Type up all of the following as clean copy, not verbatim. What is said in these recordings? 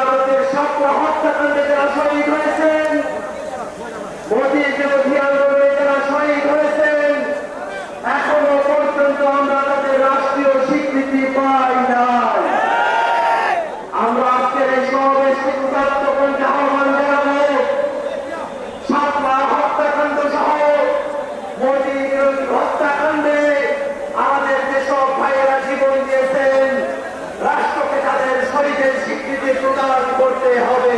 ভারতের ছাত্র হত্যাকাণ্ডে যারা শহীদ হয়েছেন, মোদী বিরোধী আন্দোলনে যারা শহীদ হয়েছেন, এখনো পর্যন্ত আমরা তাদের রাষ্ট্রীয় স্বীকৃতি পাই নাই। আমরা আজকের এই সমাবেশকে উদাত্ত কণ্ঠে আহ্বান জানাবো, ছাত্রা হত্যাকাণ্ড সহ মোদী বিরোধী হত্যাকাণ্ডে আমাদের যেসব ভাইয়েরা জীবন দিয়েছেন, রাষ্ট্রকে তাদের শহীদের স্বীকৃতি প্রদান করতে হবে।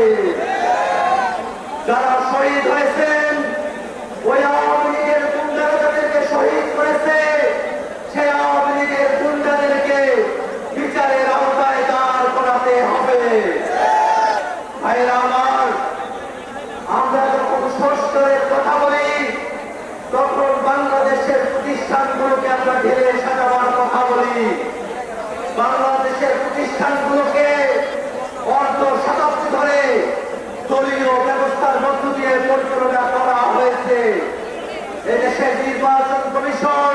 যারা শহীদ হয়েছেন, ওই আওয়ামী লীগের গুন্ডারা যাদেরকে শহীদ করেছে, সেই আওয়ামী লীগের গুন্ডাদেরকে বিচারের আওতায় দাঁড় করাতে হবে। ভাইয়েরা আমার, আমরা যখন সংস্কারের কথা বলি, তখন বাংলাদেশের প্রতিষ্ঠানগুলোকে আমরা ঢেলে সাজাবার কথা বলি। বাংলাদেশের প্রতিষ্ঠানগুলোকে অর্ধ শতাব্দী ধরে দলীয় ব্যবস্থার মধ্য দিয়ে পরিচালনা করা হয়েছে। এদেশের নির্বাচন কমিশন,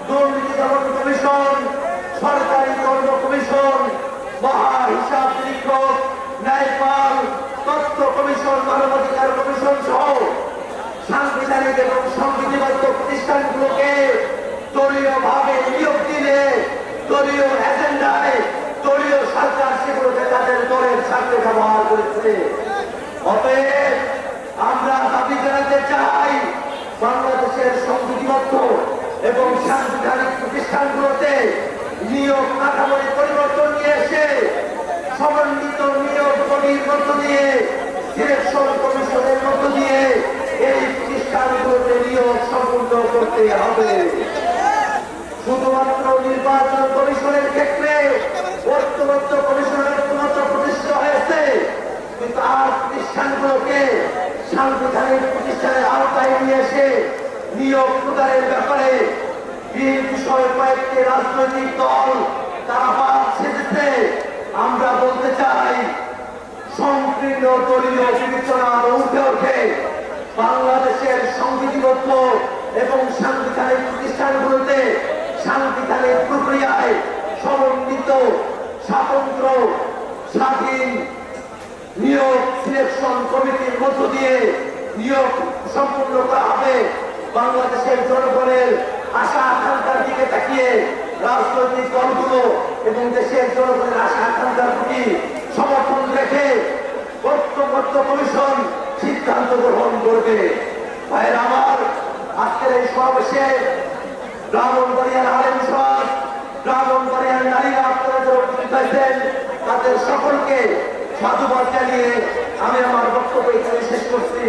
দুর্নীতি দমন কমিশন, সরকারি কর্ম কমিশন, মহা হিসাব নিরীক্ষক, ন্যায়পাল, তথ্য কমিশন, মানবাধিকার কমিশন সহ সাংবিধানিক এবং সংবিধিবদ্ধ প্রতিষ্ঠানগুলোকে দলীয়ভাবে নিয়োগ দিলে, দলীয় এজেন্ডায়, দলীয় সরকার সেগুলোকে তাদের দলের স্বার্থে ব্যবহার করেছে। অতএব আমরা দাবি জানাতে চাই, বাংলাদেশের সংবিধিবদ্ধ এবং সাংবিধানিক প্রতিষ্ঠানগুলোতে নিয়োগ কাঠামোর পরিবর্তন নিয়ে এসে সমন্বিত নিয়োগ কমিটির মধ্য দিয়ে, সিলেকশন কমিশনের মধ্য দিয়ে এই প্রতিষ্ঠানগুলোতে নিয়োগ সম্পূর্ণ করতে হবে। শুধুমাত্র নির্বাচন কমিশনের ক্ষেত্রে ঐক্যবদ্ধ কমিশনের ঐক্যমত্য প্রতিষ্ঠিত হয়েছে, কিন্তু আর প্রতিষ্ঠানগুলোকে সাংবিধানিক প্রতিষ্ঠানের আওতায় নিয়ে এসে নিয়োগ প্রদানের ব্যাপারে বিষয় কয়েকটি রাজনৈতিক দল তারা বাদ সেজেছে। আমরা বলতে চাই, সংকীর্ণ দলীয় বিবেচনার ঊর্ধ্বে ওঠে বাংলাদেশের সংবিধিবদ্ধ এবং সাংবিধানিক প্রতিষ্ঠানগুলোতে সাংবিধানিক প্রক্রিয়ায় সমন্বিত, স্বতন্ত্র, স্বাধীন নিয়োগ সিলেকশন কমিটির মধ্য দিয়ে নিয়োগ সম্পূর্ণ করা হবে। বাংলাদেশের জনগণের আশা আকাঙ্ক্ষার দিকে তাকিয়ে রাজনৈতিক দলগুলো এবং দেশের জনগণের আশা আকাঙ্ক্ষার প্রতি সমর্থন রেখে ঐক্যবদ্ধ কমিশন সিদ্ধান্ত গ্রহণ করবে। ভাইয়ের আমার, আজকের এই সমাবেশে ব্রাহ্মণবাড়িয়ার আলেম সমাজ, ব্রাহ্মণবাড়িয়ার নারীরা আপনারা যারা উপস্থিত হয়েছেন, তাদের সকলকে সাধুবাদ জানিয়ে আমি আমার বক্তব্য এখানে শেষ করছি।